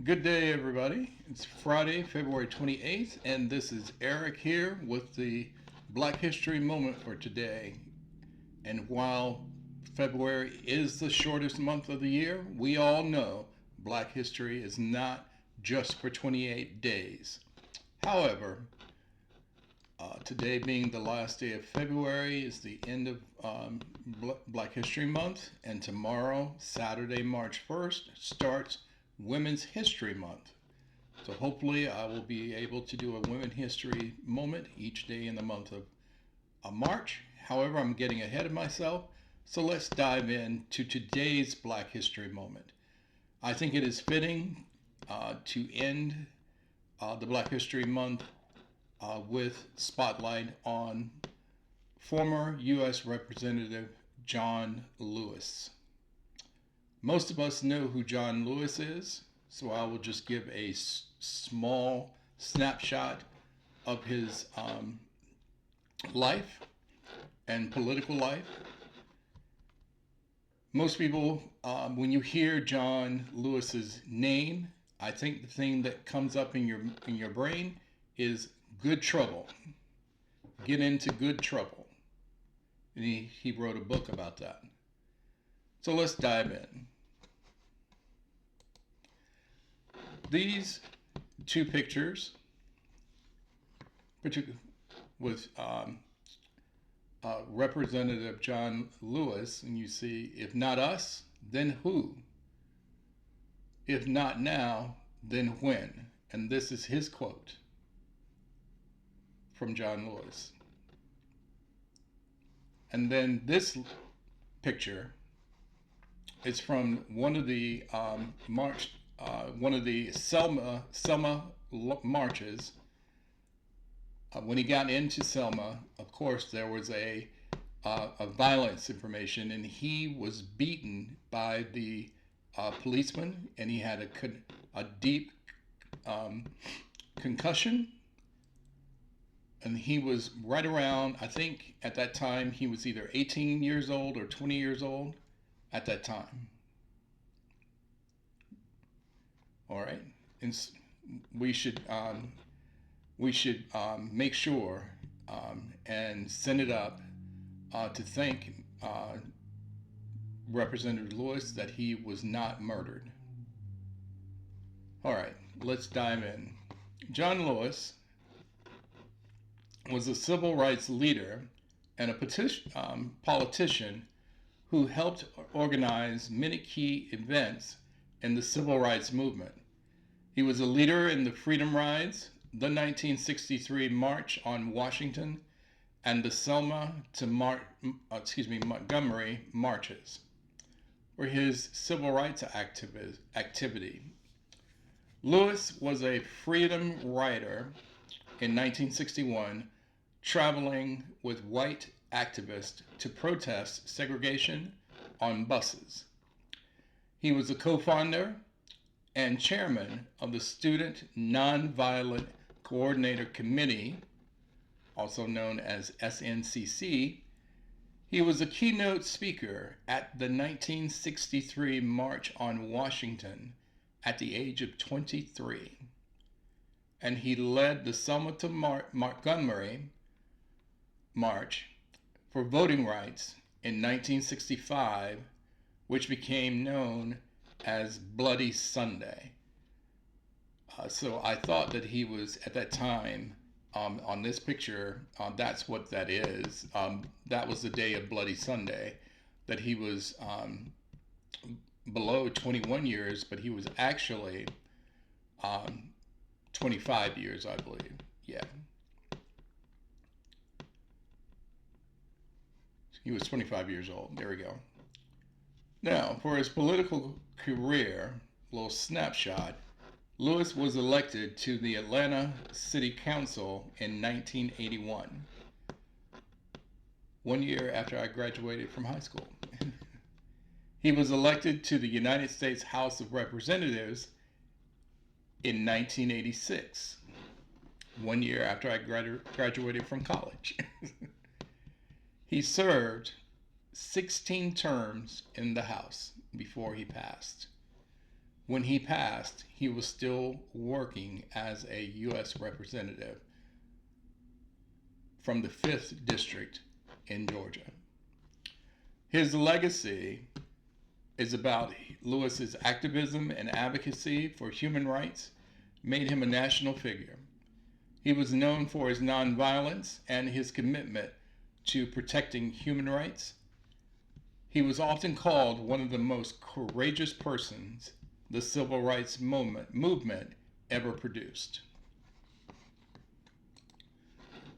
Good day, everybody. It's Friday, February 28th, and this is Eric here with the Black History Moment for today. And while February is the shortest month of the year, we all know Black History is not just for 28 days. However, today being the last day of February is the end of Black History Month, and tomorrow, Saturday, March 1st, starts Women's History Month. So hopefully I will be able to do a Women History moment each day in the month of March. However, I'm getting ahead of myself, so let's dive into today's Black History moment. I think it is fitting to end the Black History Month with spotlight on former U.S. Representative John Lewis. Most of us know who John Lewis is, so I will just give a small snapshot of his life and political life. Most people, when you hear John Lewis's name, I think the thing that comes up in your brain is good trouble. Get into good trouble. And he wrote a book about that. So let's dive in. These two pictures with Representative John Lewis, and you see, if not us, then who? If not now, then when? And this is his quote from John Lewis. And then this picture is from one of the Selma marches. When he got into Selma, of course, there was a violence information, and he was beaten by the policeman, and he had a deep concussion. And he was right around, I think at that time, he was either 18 years old or 20 years old at that time. All right, and we should make sure and send it up to thank Representative Lewis that he was not murdered. All right, let's dive in. John Lewis was a civil rights leader and a politician who helped organize many key events in the civil rights movement. He was a leader in the Freedom Rides, the 1963 March on Washington, and the Selma to Montgomery marches were his civil rights activity. Lewis was a freedom rider in 1961, traveling with white activists to protest segregation on buses. He was a co-founder and chairman of the Student Nonviolent Coordinator Committee, also known as SNCC. He was a keynote speaker at the 1963 March on Washington at the age of 23. And he led the Selma to Montgomery March for voting rights in 1965, which became known as Bloody Sunday. So I thought that he was, at that time, on this picture, that's what that is. That was the day of Bloody Sunday, that he was below 21 years, but he was actually 25 years, I believe. Yeah. He was 25 years old. There we go. Now, for his political career, a little snapshot, Lewis was elected to the Atlanta City Council in 1981, 1 year after I graduated from high school. He was elected to the United States House of Representatives in 1986, 1 year after I graduated from college. He served 16 terms in the House before he passed. when he passed, he was still working as a U.S. representative from the 5th District in Georgia. His legacy is about Lewis's activism and advocacy for human rights made him a national figure. He was known for his nonviolence and his commitment to protecting human rights. He was often called one of the most courageous persons the civil rights movement ever produced.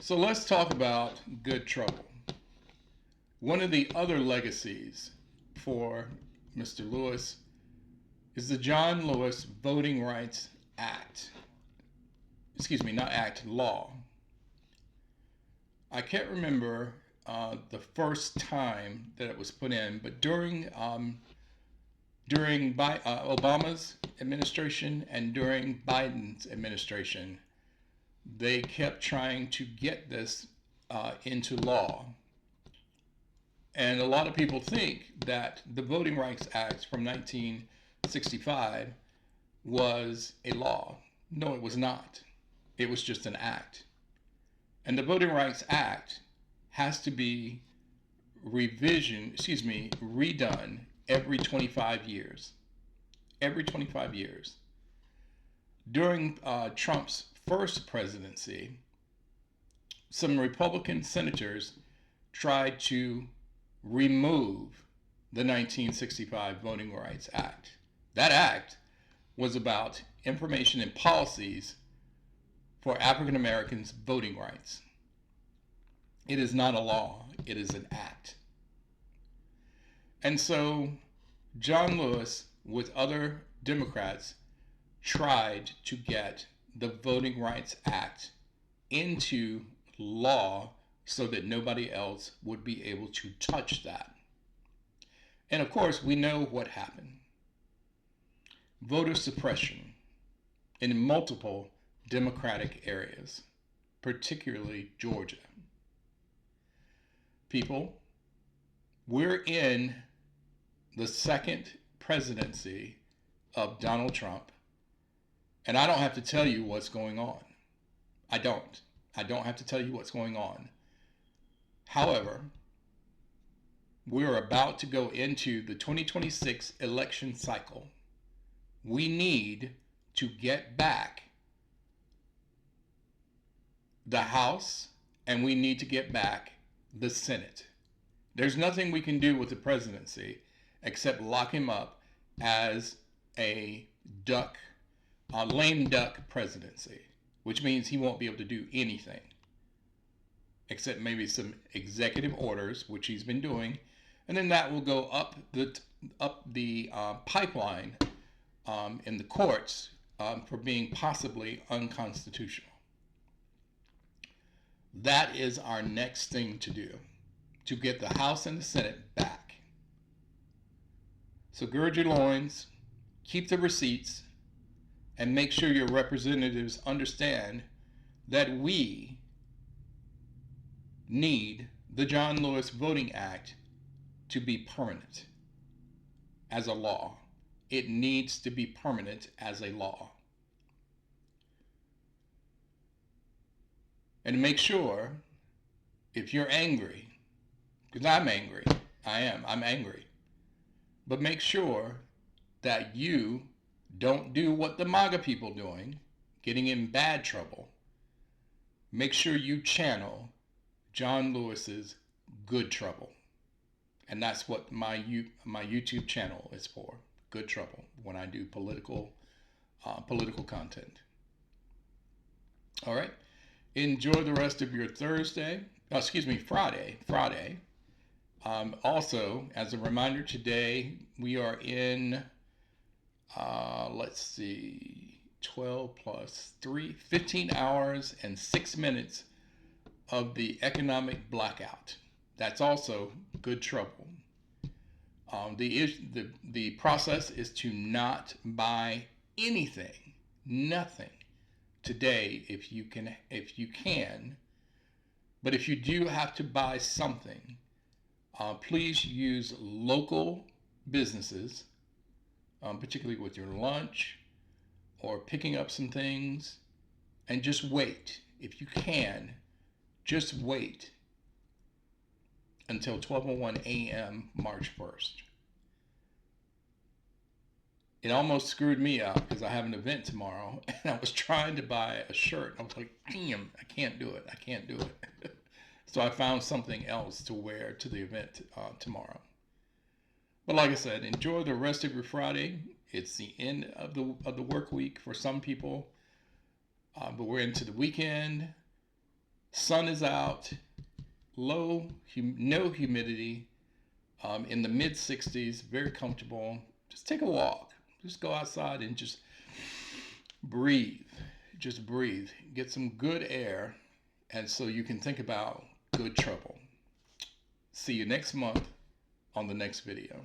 So let's talk about Good Trouble. One of the other legacies for Mr. Lewis is the John Lewis Voting Rights Act. Not act, law. I can't remember the first time that it was put in, but during Obama's administration and during Biden's administration, they kept trying to get this into law. And a lot of people think that the Voting Rights Act from 1965 was a law. No, it was not. It was just an act. And the Voting Rights Act has to be redone every 25 years. Every 25 years. During Trump's first presidency, some Republican senators tried to remove the 1965 Voting Rights Act. That act was about information and policies for African Americans' voting rights. It is not a law, it is an act. And so John Lewis, with other Democrats, tried to get the Voting Rights Act into law so that nobody else would be able to touch that. And of course, we know what happened. Voter suppression in multiple Democratic areas, particularly Georgia. People, we're in the second presidency of Donald Trump, and I don't have to tell you what's going on. I don't have to tell you what's going on. However, we're about to go into the 2026 election cycle. We need to get back the House, and we need to get back the Senate. There's nothing we can do with the presidency except lock him up as a lame duck presidency, which means he won't be able to do anything except maybe some executive orders, which he's been doing, and then that will go up the pipeline in the courts for being possibly unconstitutional. That is our next thing to do, to get the House and the Senate back. So gird your loins, keep the receipts, and make sure your representatives understand that we need the John Lewis Voting Act to be permanent as a law. It needs to be permanent as a law. And make sure, if you're angry, because I'm angry, I'm angry, but make sure that you don't do what the MAGA people doing, getting in bad trouble. Make sure you channel John Lewis's Good Trouble. And that's what my YouTube channel is for, Good Trouble, when I do political content. All right. Enjoy the rest of your Friday. Also, as a reminder, today we are in, 12 plus 3, 15 hours and 6 minutes of the economic blackout. That's also Good Trouble. The process is to not buy anything, nothing today if you can, but if you do have to buy something, please use local businesses, particularly with your lunch or picking up some things, and just wait. If you can, just wait until 12:01 a.m. March 1st. It almost screwed me up because I have an event tomorrow and I was trying to buy a shirt. I was like, damn, I can't do it. I can't do it. So I found something else to wear to the event tomorrow. But like I said, enjoy the rest of your Friday. It's the end of the work week for some people, but we're into the weekend. Sun is out, no humidity, in the mid 60s, very comfortable. Just take a walk. Just go outside and just breathe. Just breathe. Get some good air, and so you can think about good trouble. See you next month on the next video.